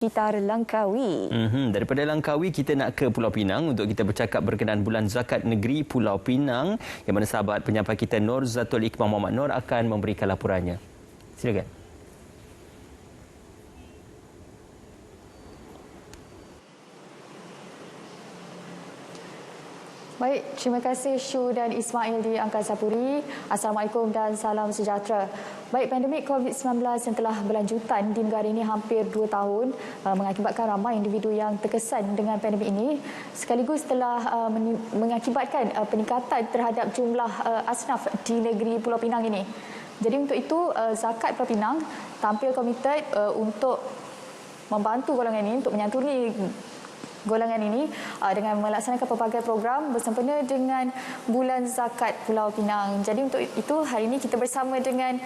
Sekitar Langkawi. Daripada Langkawi kita nak ke Pulau Pinang untuk kita bercakap berkenaan bulan zakat negeri Pulau Pinang yang mana sahabat penyampai kita Nur Zatul Iqmah Muhammad Nur akan memberikan laporannya. Silakan. Baik, terima kasih Syu dan Ismail di Angkasa Puri. Assalamualaikum dan salam sejahtera. Baik, pandemik COVID-19 yang telah berlanjutan di negara ini hampir 2 tahun mengakibatkan ramai individu yang terkesan dengan pandemik ini sekaligus telah mengakibatkan peningkatan terhadap jumlah asnaf di negeri Pulau Pinang ini. Jadi untuk itu, Zakat Pulau Pinang tampil komited untuk membantu golongan ini untuk menyantuni golongan ini dengan melaksanakan pelbagai program bersempena dengan bulan zakat Pulau Pinang. Jadi untuk itu hari ini kita bersama dengan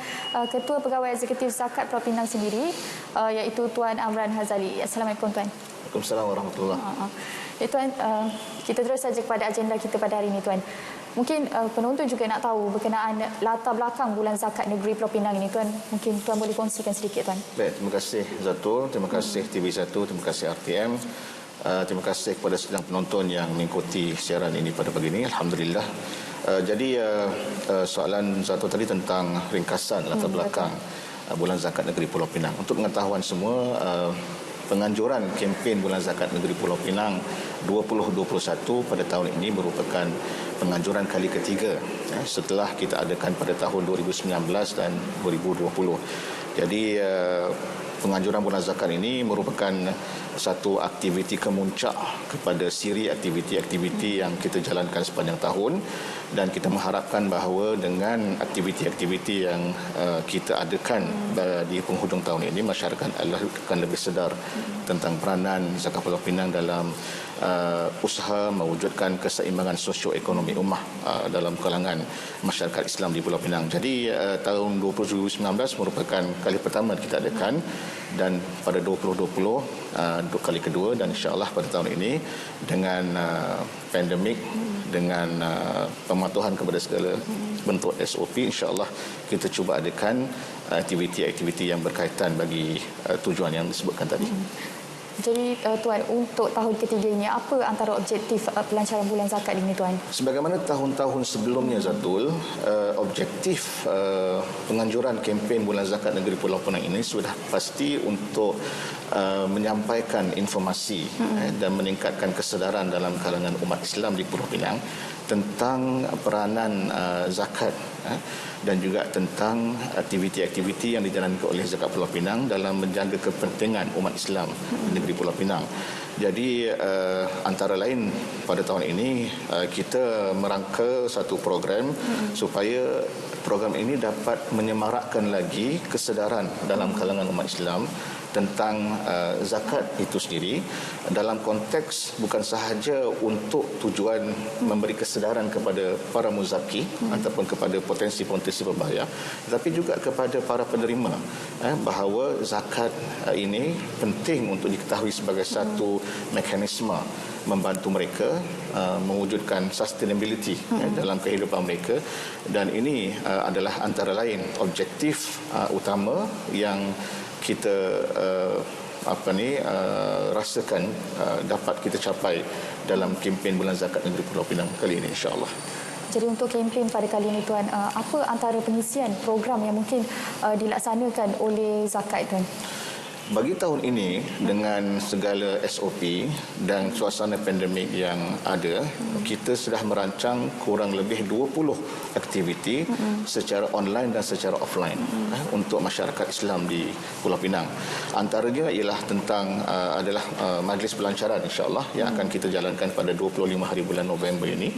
Ketua Pegawai Eksekutif Zakat Pulau Pinang sendiri iaitu Tuan Amran Hazali. Assalamualaikum Tuan. Waalaikumsalam warahmatullahi. Tuan, kita terus saja kepada agenda kita pada hari ini Tuan. Mungkin penonton juga nak tahu berkenaan latar belakang bulan zakat negeri Pulau Pinang ini Tuan. Mungkin Tuan boleh kongsikan sedikit Tuan. Baik, terima kasih Zatul, terima kasih TV1, terima kasih RTM. Terima kasih kepada sedang penonton yang mengikuti siaran ini pada pagi ini. Alhamdulillah. Jadi soalan Zatul tadi tentang ringkasan latar belakang bulan zakat negeri Pulau Pinang. Untuk pengetahuan semua, penganjuran kempen bulan zakat negeri Pulau Pinang 2021 pada tahun ini merupakan penganjuran kali ketiga setelah kita adakan pada tahun 2019 dan 2020. Jadi penganjuran bulan zakat ini merupakan satu aktiviti kemuncak kepada siri aktiviti-aktiviti yang kita jalankan sepanjang tahun, dan kita mengharapkan bahawa dengan aktiviti-aktiviti yang kita adakan di penghujung tahun ini, masyarakat akan lebih sedar tentang peranan Zakat Pulau Pinang dalam usaha mewujudkan keseimbangan sosioekonomi ummah dalam kalangan masyarakat Islam di Pulau Pinang. Jadi tahun 2019 merupakan kali pertama kita adakan, dan pada 2020 kali kedua, dan insya-Allah pada tahun ini dengan pandemik, dengan pematuhan kepada segala bentuk SOP, insya-Allah kita cuba adakan aktiviti-aktiviti yang berkaitan bagi tujuan yang disebutkan tadi. Jadi Tuan, untuk tahun ketiga ini apa antara objektif pelancaran bulan zakat ini Tuan? Sebagaimana tahun-tahun sebelumnya Zatul, objektif penganjuran kempen bulan zakat negeri Pulau Pinang ini sudah pasti untuk menyampaikan informasi dan meningkatkan kesedaran dalam kalangan umat Islam di Pulau Pinang tentang peranan zakat dan juga tentang aktiviti-aktiviti yang dijalankan oleh Zakat Pulau Pinang dalam menjaga kepentingan umat Islam di negeri Pulau Pinang. Jadi antara lain pada tahun ini kita merangka satu program supaya program ini dapat menyemarakkan lagi kesedaran dalam kalangan umat Islam tentang zakat itu sendiri, dalam konteks bukan sahaja untuk tujuan memberi kesedaran kepada para muzaki ataupun kepada potensi-potensi berbahaya, tetapi juga kepada para penerima bahawa zakat ini penting untuk diketahui sebagai satu mekanisme membantu mereka mewujudkan sustainability dalam kehidupan mereka, dan ini adalah antara lain objektif utama yang kita rasakan dapat kita capai dalam kempen bulan zakat negeri Pulau Pinang kali ini, insya-Allah. Jadi untuk kempen pada kali ini Tuan, apa antara pengisian program yang mungkin dilaksanakan oleh zakat Tuan? Bagi tahun ini, dengan segala SOP dan suasana pandemik yang ada, kita sudah merancang kurang lebih 20 aktiviti secara online dan secara offline untuk masyarakat Islam di Pulau Pinang. Antaranya ialah tentang adalah majlis pelancaran, insya-Allah, yang akan kita jalankan pada 25 hari bulan November ini,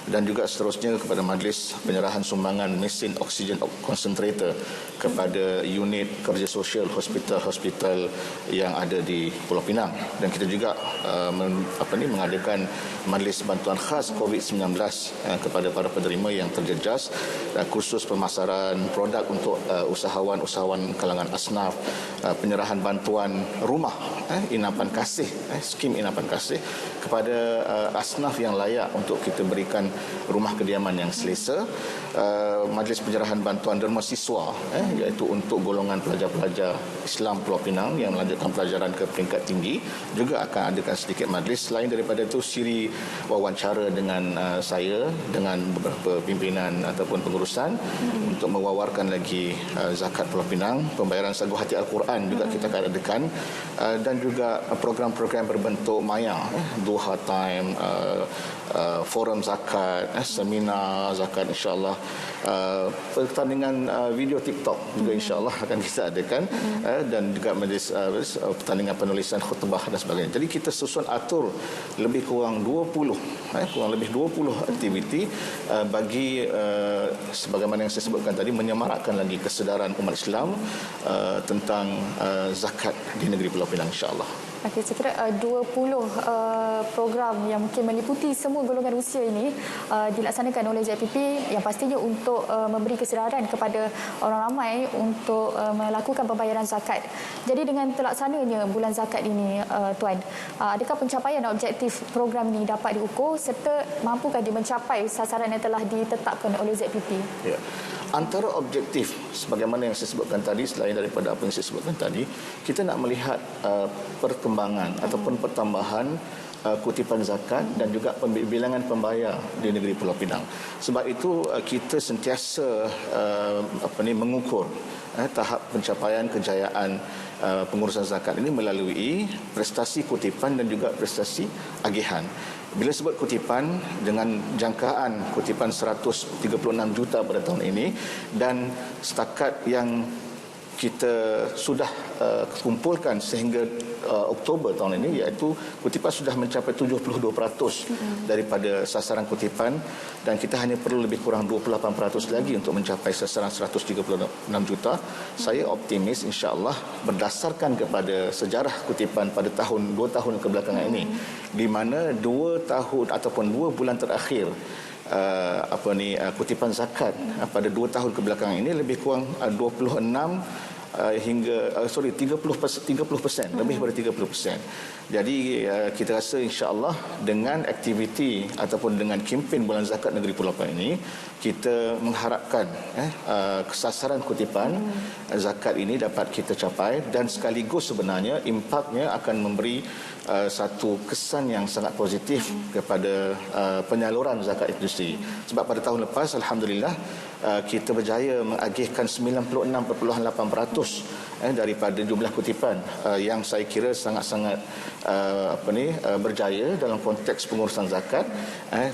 dan juga seterusnya kepada majlis penyerahan sumbangan mesin oksigen concentrator kepada unit kerja sosial hospital yang ada di Pulau Pinang, dan kita juga mengadakan majlis bantuan khas COVID-19 kepada para penerima yang terjejas, kursus pemasaran produk untuk usahawan-usahawan kalangan asnaf, penyerahan bantuan rumah inapan kasih, skim inapan kasih kepada asnaf yang layak untuk kita berikan rumah kediaman yang selesa, majlis penyerahan bantuan derma siswa iaitu untuk golongan pelajar-pelajar Islam Pulau Pinang Pinang yang melanjutkan pelajaran ke peringkat tinggi juga akan adakan sedikit majlis. Selain daripada itu, siri wawancara dengan saya dengan beberapa pimpinan ataupun pengurusan untuk mewawarkan lagi zakat Pulau Pinang. Pembayaran sagu hati Al-Quran juga kita akan adakan, dan juga program-program berbentuk maya, duha time, forum zakat, seminar zakat, insyaAllah, pertandingan video TikTok juga insyaAllah akan kita adakan, dan juga majlis pertandingan penulisan khutbah dan sebagainya. Jadi kita susun atur lebih kurang 20 aktiviti bagi sebagaimana yang saya sebutkan tadi, menyemarakkan lagi kesedaran umat Islam tentang zakat di negeri Pulau Pinang, insyaAllah. Okey, saya kira 20 program yang mungkin meliputi semua golongan usia ini dilaksanakan oleh ZPP, yang pastinya untuk memberi kesedaran kepada orang ramai untuk melakukan pembayaran zakat. Jadi dengan terlaksananya bulan zakat ini, Tuan, adakah pencapaian objektif program ini dapat diukur serta mampukah dia mencapai sasaran yang telah ditetapkan oleh ZPP? Ya. Antara objektif sebagaimana yang saya sebutkan tadi, selain daripada apa yang saya sebutkan tadi, kita nak melihat perkembangan ataupun pertambahan kutipan zakat dan juga bilangan pembayar di negeri Pulau Pinang. Sebab itu kita sentiasa mengukur tahap pencapaian kejayaan pengurusan zakat ini melalui prestasi kutipan dan juga prestasi agihan. Bila sebut kutipan, dengan jangkaan kutipan 136 juta pada tahun ini, dan setakat yang kita sudah kumpulkan sehingga Oktober tahun ini, iaitu kutipan sudah mencapai 72% daripada sasaran kutipan, dan kita hanya perlu lebih kurang 28% lagi untuk mencapai sasaran 136 juta. Saya optimis insya-Allah berdasarkan kepada sejarah kutipan pada tahun 2 tahun kebelakangan ini, di mana 2 tahun ataupun 2 bulan terakhir kutipan zakat pada 2 tahun kebelakangan ini lebih kurang 30%, lebih daripada 30%. Jadi kita rasa insya-Allah dengan aktiviti ataupun dengan kempen bulan zakat negeri Pulau Pinang ini, kita mengharapkan kesasaran kutipan zakat ini dapat kita capai, dan sekaligus sebenarnya impaknya akan memberi satu kesan yang sangat positif kepada penyaluran zakat itu sendiri. Sebab pada tahun lepas alhamdulillah kita berjaya mengagihkan 96.8% daripada jumlah kutipan, yang saya kira sangat-sangat berjaya dalam konteks pengurusan zakat,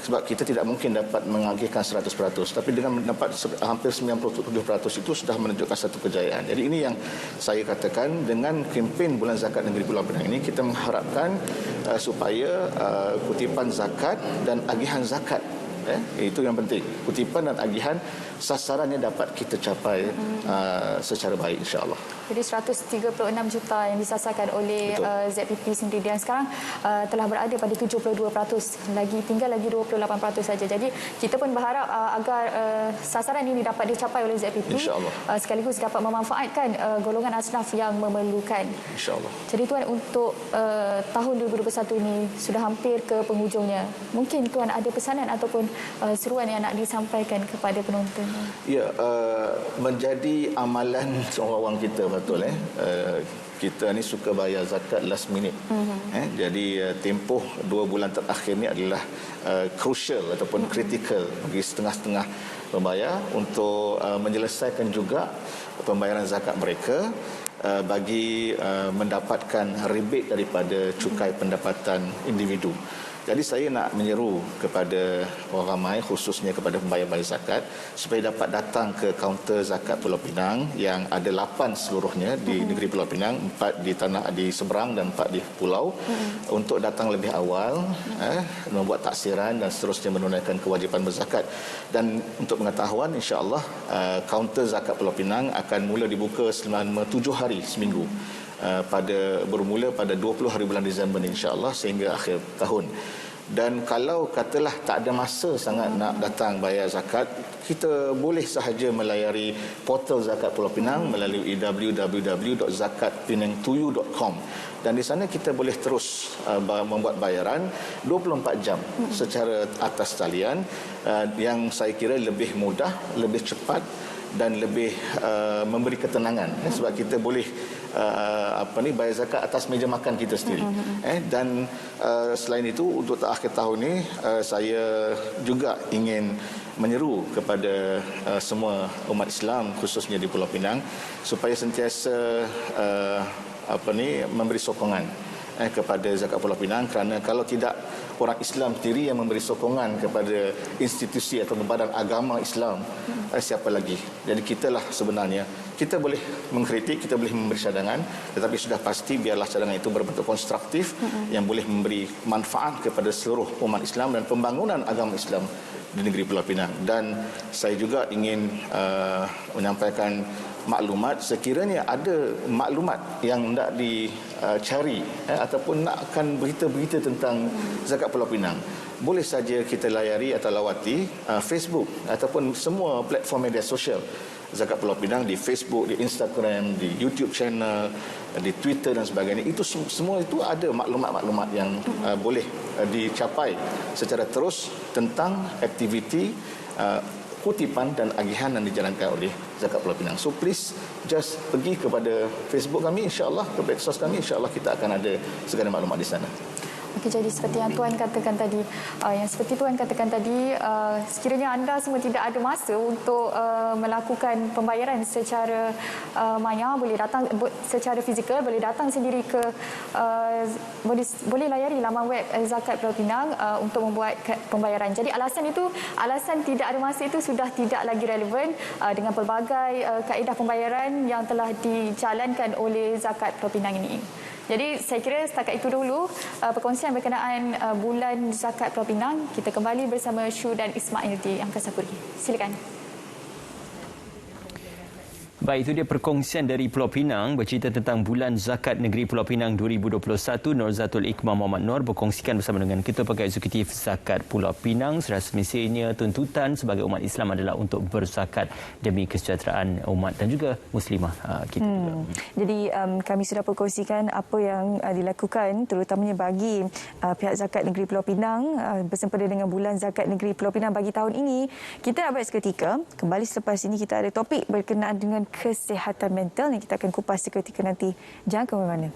sebab kita tidak mungkin dapat mengagihkan 100%, tapi dengan mendapat hampir 97% itu sudah menunjukkan satu kejayaan. Jadi ini yang saya katakan, dengan kempen bulan zakat negeri Pulau Pinang ini kita mengharapkan supaya kutipan zakat dan agihan zakat, itu yang penting, kutipan dan agihan sasarannya dapat kita capai secara baik insya-Allah. Jadi 136 juta yang disasarkan oleh ZPP sendiri, dan sekarang telah berada pada 72%, tinggal lagi 28% saja. Jadi kita pun berharap agar sasaran ini dapat dicapai oleh ZPP, sekaligus dapat memanfaatkan golongan asnaf yang memerlukan, insya-Allah. Jadi Tuan, untuk tahun 2021 ini sudah hampir ke penghujungnya. Mungkin Tuan ada pesanan ataupun seruan yang nak disampaikan kepada penonton? Ya, menjadi amalan orang kita, betul kita ni suka bayar zakat last minute. Jadi tempoh 2 bulan terakhir ni adalah crucial ataupun critical bagi setengah-setengah pembayar untuk menyelesaikan juga pembayaran zakat mereka, bagi mendapatkan rebate daripada cukai pendapatan individu. Jadi saya nak menyeru kepada orang ramai, khususnya kepada pembayar-pembayar zakat, supaya dapat datang ke kaunter zakat Pulau Pinang yang ada 8 seluruhnya di negeri Pulau Pinang, 4 di tanah di seberang dan 4 di pulau, untuk datang lebih awal, membuat taksiran dan seterusnya menunaikan kewajipan berzakat. Dan untuk pengetahuan, insya-Allah kaunter zakat Pulau Pinang akan mula dibuka selama 7 hari seminggu. Bermula pada 20 hari bulan Disember insya-Allah sehingga akhir tahun. Dan kalau katalah tak ada masa sangat nak datang bayar zakat, kita boleh sahaja melayari portal Zakat Pulau Pinang melalui www.zakatpinangtoyou.com, dan di sana kita boleh terus membuat bayaran 24 jam secara atas talian, yang saya kira lebih mudah, lebih cepat, dan lebih memberi ketenangan, sebab kita boleh bayar zakat atas meja makan kita sendiri. Dan selain itu, untuk akhir tahun ini saya juga ingin menyeru kepada semua umat Islam, khususnya di Pulau Pinang, supaya sentiasa memberi sokongan kepada zakat Pulau Pinang, kerana kalau tidak orang Islam sendiri yang memberi sokongan kepada institusi atau badan agama Islam, siapa lagi? Jadi kitalah sebenarnya, kita boleh mengkritik, kita boleh memberi cadangan, tetapi sudah pasti biarlah cadangan itu berbentuk konstruktif yang boleh memberi manfaat kepada seluruh umat Islam dan pembangunan agama Islam di negeri Pulau Pinang. Dan saya juga ingin menyampaikan maklumat, sekiranya ada maklumat yang hendak dicari ataupun nakkan berita-berita tentang zakat Pulau Pinang, boleh saja kita layari atau lawati Facebook ataupun semua platform media sosial Zakat Pulau Pinang, di Facebook, di Instagram, di YouTube channel, di Twitter dan sebagainya. Itu semua itu ada maklumat-maklumat yang boleh dicapai secara terus tentang aktiviti kutipan dan agihan yang dijalankan oleh Zakat Pulau Pinang. So please just pergi kepada Facebook kami, insya-Allah, ke medsos kami, insya-Allah kita akan ada segala maklumat di sana. Okey, jadi seperti yang Tuan katakan tadi, sekiranya anda semua tidak ada masa untuk melakukan pembayaran secara maya, boleh datang secara fizikal, boleh datang sendiri ke boleh layari laman web Zakat Pulau Pinang untuk membuat pembayaran. Jadi alasan tidak ada masa itu sudah tidak lagi relevan dengan pelbagai kaedah pembayaran yang telah dijalankan oleh Zakat Pulau Pinang ini. Jadi saya kira setakat itu dulu perkongsian berkenaan bulan Zakat Pulau Pinang. Kita kembali bersama Syu dan Ismail di Angkasa Puri. Silakan. Baik, itu dia perkongsian dari Pulau Pinang bercerita tentang bulan Zakat Negeri Pulau Pinang 2021. Norzatul Ikhmah Muhammad Nor berkongsikan bersama dengan Ketua Pegawai Eksekutif Zakat Pulau Pinang. Sudah semestinya tuntutan sebagai umat Islam adalah untuk berzakat demi kesejahteraan umat dan juga muslimah kita juga. Jadi kami sudah perkongsikan apa yang dilakukan terutamanya bagi pihak Zakat Negeri Pulau Pinang bersempena dengan bulan Zakat Negeri Pulau Pinang bagi tahun ini. Kita nak berehat seketika. Kembali selepas ini kita ada topik berkenaan dengan kesihatan mental yang kita akan kupas seketika nanti. Jangan ke mana-mana.